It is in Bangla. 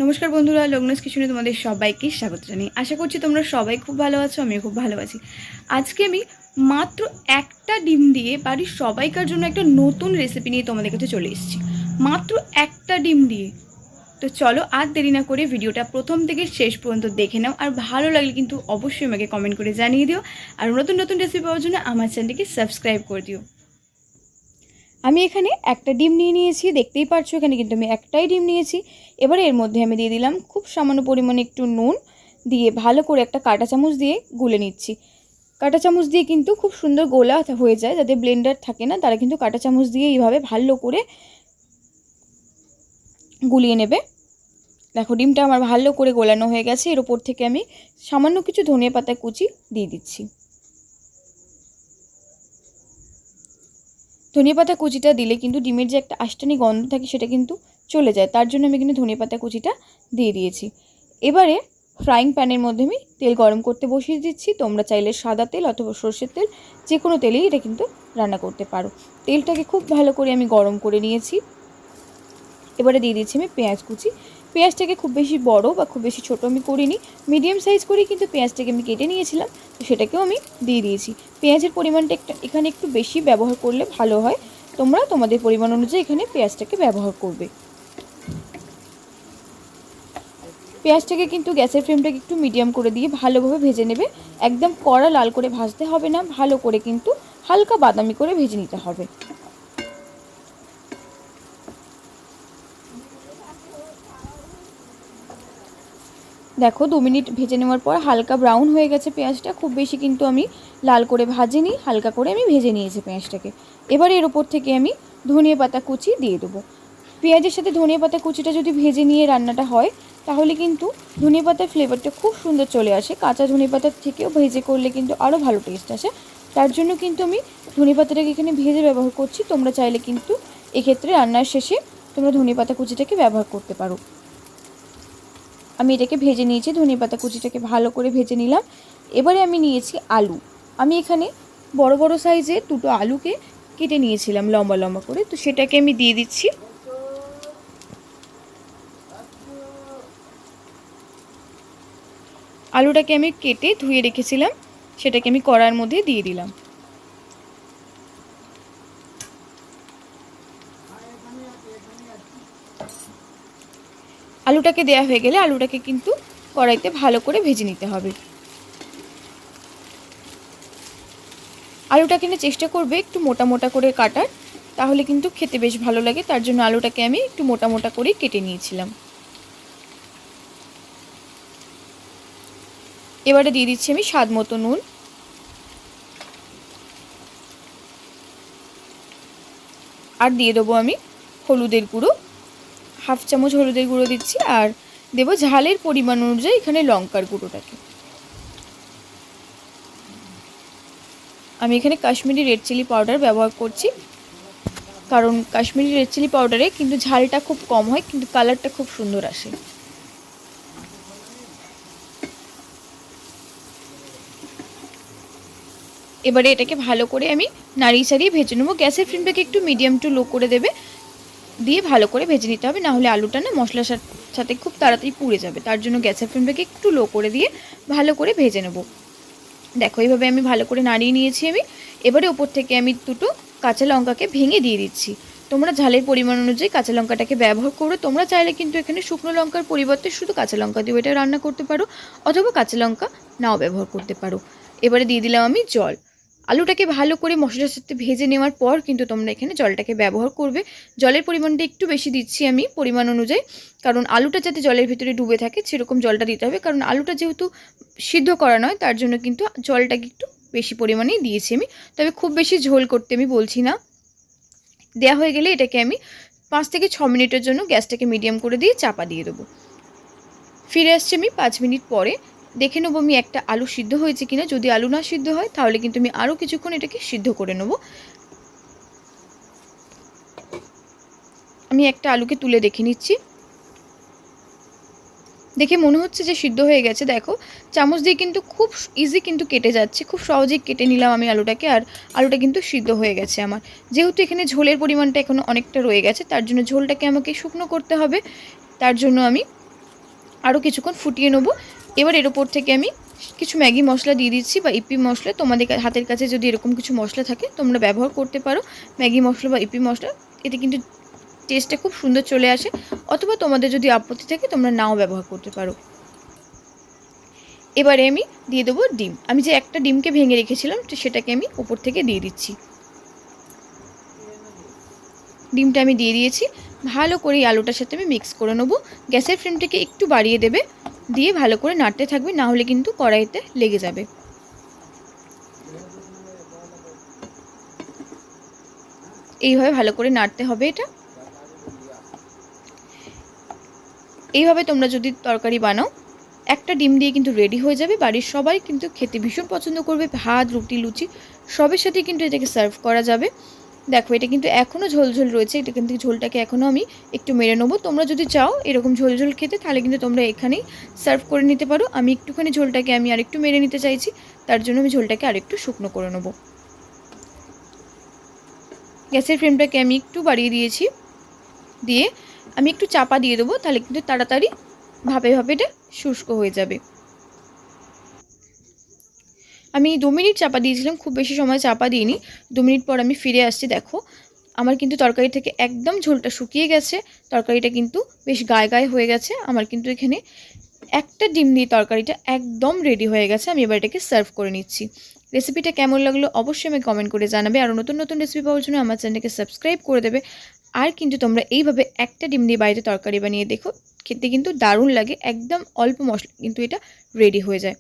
নমস্কার বন্ধুরা, লোকনাথ কিচেনে তোমাদের সবাইকে স্বাগত জানাই। আশা করছি তোমরা সবাই খুব ভালো আছো, আমিও খুব ভালো আছি। আজকে আমি মাত্র একটা ডিম দিয়ে বাড়ির সবাইকার জন্য একটা নতুন রেসিপি নিয়ে তোমাদের কাছে চলে এসেছি। মাত্র একটা ডিম দিয়ে। তো চলো আর দেরি না করে ভিডিওটা প্রথম থেকে শেষ পর্যন্ত দেখে নাও, আর ভালো লাগলে কিন্তু অবশ্যই আমাকে কমেন্ট করে জানিয়ে দিও, আর নতুন নতুন রেসিপি পাওয়ার জন্য আমার চ্যানেলটিকে সাবস্ক্রাইব করে দিও। আমি এখানে একটা ডিম নিয়ে নিয়েছি, দেখতেই পারছো এখানে কিন্তু আমি একটাই ডিম নিয়েছি। এবারে এর মধ্যে আমি দিয়ে দিলাম খুব সামান্য পরিমাণে একটু নুন, দিয়ে ভালো করে একটা কাঁটা চামচ দিয়ে গুলে নিচ্ছি। কাঁটা চামচ দিয়ে কিন্তু খুব সুন্দর গোলা হয়ে যায়, যাদের ব্লেন্ডার থাকে না তারা কিন্তু কাঁটা চামচ দিয়ে এইভাবে ভালো করে গুলিয়ে নেবে। দেখো ডিমটা আমার ভালো করে গোলানো হয়ে গেছে। এর ওপর থেকে আমি সামান্য কিছু ধনিয়া পাতা কুচি দিয়ে দিচ্ছি। ধনিয়া পাতা কুচিটা দিলে কিন্তু ডিমের যে একটা আষ্টানি গন্ধ থাকে সেটা কিন্তু চলে যায়, তার জন্য আমি কিন্তু ধনিয়া পাতা কুচিটা দিয়ে দিয়েছি। এবারে ফ্রাইং প্যানের মধ্যে আমি তেল গরম করতে বসিয়ে দিচ্ছি। তোমরা চাইলে সাদা তেল অথবা সর্ষের তেল, যে কোনো তেলেই এটা কিন্তু রান্না করতে পারো। তেলটাকে খুব ভালো করে আমি গরম করে নিয়েছি। এবারে দিয়ে দিচ্ছি আমি পেঁয়াজ কুচি। পেঁয়াজটাকে খুব বেশি বড় বা খুব বেশি ছোট আমি করিনি, মিডিয়াম সাইজ করেই কিন্তু পেঁয়াজটাকে আমি কেটে নিয়েছিলাম, তো সেটাকেও আমি দিয়ে দিয়েছি। পেঁয়াজের পরিমাণটা এখানে একটু বেশি ব্যবহার করলে ভালো হয়, তোমরা তোমাদের পরিমাণ অনুযায়ী এখানে পেঁয়াজটাকে ব্যবহার করবে। পেঁয়াজটাকে কিন্তু গ্যাসের ফ্লেমটাকে একটু মিডিয়াম করে দিয়ে ভালোভাবে ভেজে নেবে। একদম কড়া লাল করে ভাজতে হবে না, ভালো করে কিন্তু হালকা বাদামি করে ভেজে নিতে হবে। দেখো 2 মিনিট ভেজে নেওয়ার পর হালকা ব্রাউন হয়ে গেছে পেঁয়াজটা। খুব বেশি কিন্তু আমি লাল করে ভাজিনি, হালকা করে আমি ভেজে নিয়েছি পেঁয়াজটাকে। এবারে এর ওপর থেকে আমি ধনিয়া পাতা কুচি দিয়ে দেবো। পেঁয়াজের সাথে ধনিয়া পাতা কুচিটা যদি ভেজে নিয়ে রান্নাটা হয় তাহলে কিন্তু ধনিয়া পাতার ফ্লেভারটা খুব সুন্দর চলে আসে। কাঁচা ধনিয়া পাতার থেকেও ভেজে করলে কিন্তু আরও ভালো টেস্ট আসে, তার জন্য কিন্তু আমি ধনিয়া পাতাটাকে এখানে ভেজে ব্যবহার করছি। তোমরা চাইলে কিন্তু এক্ষেত্রে রান্নার শেষে তোমরা ধনিয়া পাতা কুচিটাকে ব্যবহার করতে পারো। আমি এটাকে ভেজে নিয়েছি, ধনিয়া পাতা কুচিটাকে ভালো করে ভেজে নিলাম। এবারে আমি নিয়েছি আলু। আমি এখানে বড় বড় সাইজের দুটো আলুকে কেটে নিয়েছিলাম লম্বা লম্বা করে, তো সেটাকে আমি দিয়ে দিচ্ছি। আলুটাকে আমি কেটে ধুয়ে রেখেছিলাম, সেটাকে আমি কড়ার মধ্যে দিয়ে দিলাম। আলুটাকে দেওয়া হয়ে গেলে আলুটাকে কিন্তু কড়াইতে ভালো করে ভেজে নিতে হবে। আলুটাকে নিয়ে চেষ্টা করবে একটু মোটা মোটা করে কাটার, তাহলে কিন্তু খেতে বেশ ভালো লাগে। তার জন্য আলুটাকে আমি একটু মোটা মোটা করে কেটে নিয়েছিলাম। এবারে দিয়ে দিচ্ছি আমি স্বাদ মতো নুন, আর দিয়ে দেবো আমি হলুদের গুঁড়ো, হাফ চামচ হলুদের গুঁড়ো দিচ্ছি, আর দেবো ঝালের পরিমাণ অনুযায়ী এখানে লঙ্কার গুঁড়োটাকে। আমি এখানে কাশ্মীরি রেড চিলি পাউডার ব্যবহার করছি, কারণ কাশ্মীরি রেড চিলি পাউডারে কিন্তু ঝালটা খুব কম হয়, কিন্তু কালারটা খুব সুন্দর আসে। এবারে এটাকে ভালো করে আমি নাড়িয়ে চাড়িয়ে ভেজে নেবো। গ্যাসের ফ্লেমটাকে একটু মিডিয়াম টু লো করে দেবে, দিয়ে ভালো করে ভেজে নিতে হবে, নাহলে আলুটা না মশলার সাথে খুব তাড়াতাড়ি পুড়ে যাবে। তার জন্য গ্যাসের ফ্লেমটাকে একটু লো করে দিয়ে ভালো করে ভেজে নেব। দেখো এইভাবে আমি ভালো করে নাড়িয়ে নিয়েছি আমি। এবারে ওপর থেকে আমি দুটো কাঁচা লঙ্কাকে ভেঙে দিয়ে দিচ্ছি। তোমরা ঝালের পরিমাণ অনুযায়ী কাঁচা লঙ্কাটাকে ব্যবহার করো। তোমরা চাইলে কিন্তু এখানে শুকনো লঙ্কার পরিবর্তে শুধু কাঁচা লঙ্কা দিয়ে এটা রান্না করতে পারো, অথবা কাঁচা লঙ্কা নাও ব্যবহার করতে পারো। এবারে দিয়ে দিলাম আমি জল। আলুটাকে ভালো করে মশলার সাথে ভেজে নেওয়ার পর কিন্তু তোমরা এখানে জলটাকে ব্যবহার করবে। জলের পরিমাণটা একটু বেশি দিচ্ছি আমি পরিমাণ অনুযায়ী, কারণ আলুটা যাতে জলের ভিতরে ডুবে থাকে সেরকম জলটা দিতে হবে। কারণ আলুটা যেহেতু সিদ্ধ করা নয়, তার জন্য কিন্তু জলটাকে একটু বেশি পরিমাণেই দিয়েছি আমি, তবে খুব বেশি ঝোল করতে আমি বলছি না। দেওয়া হয়ে গেলে এটাকে আমি 5 থেকে 6 মিনিটের জন্য গ্যাসটাকে মিডিয়াম করে দিয়ে চাপা দিয়ে দেবো। ফিরে আসছি আমি 5 মিনিট পরে। দেখে নেবো আমি একটা আলু সিদ্ধ হয়েছে কিনা। যদি আলু না সিদ্ধ হয় তাহলে কিন্তু আমি আরও কিছুক্ষণ এটাকে সিদ্ধ করে নেব। আমি একটা আলুকে তুলে দেখে নিচ্ছি। দেখে মনে হচ্ছে যে সিদ্ধ হয়ে গেছে। দেখো চামচ দিয়ে কিন্তু খুব ইজি কিন্তু কেটে যাচ্ছে, খুব সহজেই কেটে নিলাম আমি আলুটাকে, আর আলুটা কিন্তু সিদ্ধ হয়ে গেছে আমার। যেহেতু এখানে ঝোলের পরিমাণটা এখনও অনেকটা রয়ে গেছে, তার জন্য ঝোলটাকে আমাকে শুকনো করতে হবে। তার জন্য আমি আরও কিছুক্ষণ ফুটিয়ে নেবো। এবার এর ওপর থেকে আমি কিছু ম্যাগি মশলা দিয়ে দিচ্ছি বা ইপি মশলা। তোমাদের হাতের কাছে যদি এরকম কিছু মশলা থাকে তোমরা ব্যবহার করতে পারো, ম্যাগি মশলা বা ইপি মশলা। এতে কিন্তু টেস্টটা খুব সুন্দর চলে আসে। অথবা তোমাদের যদি আপত্তি থাকে তোমরা নাও ব্যবহার করতে পারো। এবারে আমি দিয়ে দেবো ডিম। আমি যে একটা ডিমকে ভেঙে রেখেছিলাম তো সেটাকে আমি উপর থেকে দিয়ে দিচ্ছি। ডিমটা আমি দিয়ে দিয়েছি। ভালো করে আলুটার সাথে আমি মিক্স করে নেবো। গ্যাসের ফ্লেমটাকে একটু বাড়িয়ে দেবে, দিয়ে ভালো করে নাড়তে থাকবে, না হলে কিন্তু কড়াইতে লেগে যাবে। এইভাবে ভালো করে নাড়তে হবে এটা। এইভাবে তোমরা যদি তরকারি বানাও, একটা ডিম দিয়ে কিন্তু রেডি হয়ে যাবে। বাড়ির সবাই কিন্তু খেতে ভীষণ পছন্দ করবে। ভাত, রুটি, লুচি সবের সাথে কিন্তু এটাকে সার্ভ করা যাবে। দেখো এটা কিন্তু এখনও ঝোলঝোল রয়েছে, এটা কিন্তু ঝোলটাকে এখনও আমি একটু মেরে নেবো। তোমরা যদি চাও এরকম ঝোলঝোল খেতে তাহলে কিন্তু তোমরা এখানেই সার্ভ করে নিতে পারো। আমি একটুখানি ঝোলটাকে আমি আরেকটু মেরে নিতে চাইছি, তার জন্য আমি ঝোলটাকে আরেকটু শুকনো করে নেবো। গ্যাসের ফ্লেমটাকে আমি একটু বাড়িয়ে দিয়েছি, দিয়ে আমি একটু চাপা দিয়ে দেবো, তাহলে কিন্তু তাড়াতাড়ি ভাপে ভাপে এটা শুষ্ক হয়ে যাবে। আমি 2 মিনিট চাপা দিয়েছিলাম, খুব বেশি সময় চাপা দিইনি। 2 মিনিট পর আমি ফিরে আসছি। দেখো আমার কিন্তু তরকারি থেকে একদম ঝোলটা শুকিয়ে গেছে, তরকারিটা কিন্তু বেশ গায়ে গায়ে হয়ে গেছে। আমার কিন্তু এখানে একটা ডিম দিয়ে তরকারিটা একদম রেডি হয়ে গেছে। আমি এবার এটাকে সার্ভ করে নিচ্ছি। রেসিপিটা কেমন লাগলো অবশ্যই আমি কমেন্ট করে জানাবে। আর নতুন নতুন রেসিপি পাওয়ার জন্য আমার চ্যানেলকে সাবস্ক্রাইব করে দেবে। আর কিন্তু তোমরা এইভাবে একটা ডিম দিয়ে বাড়িতে তরকারি বানিয়ে দেখো, খেতে কিন্তু দারুণ লাগে। একদম অল্প মশলা কিন্তু এটা রেডি হয়ে যায়।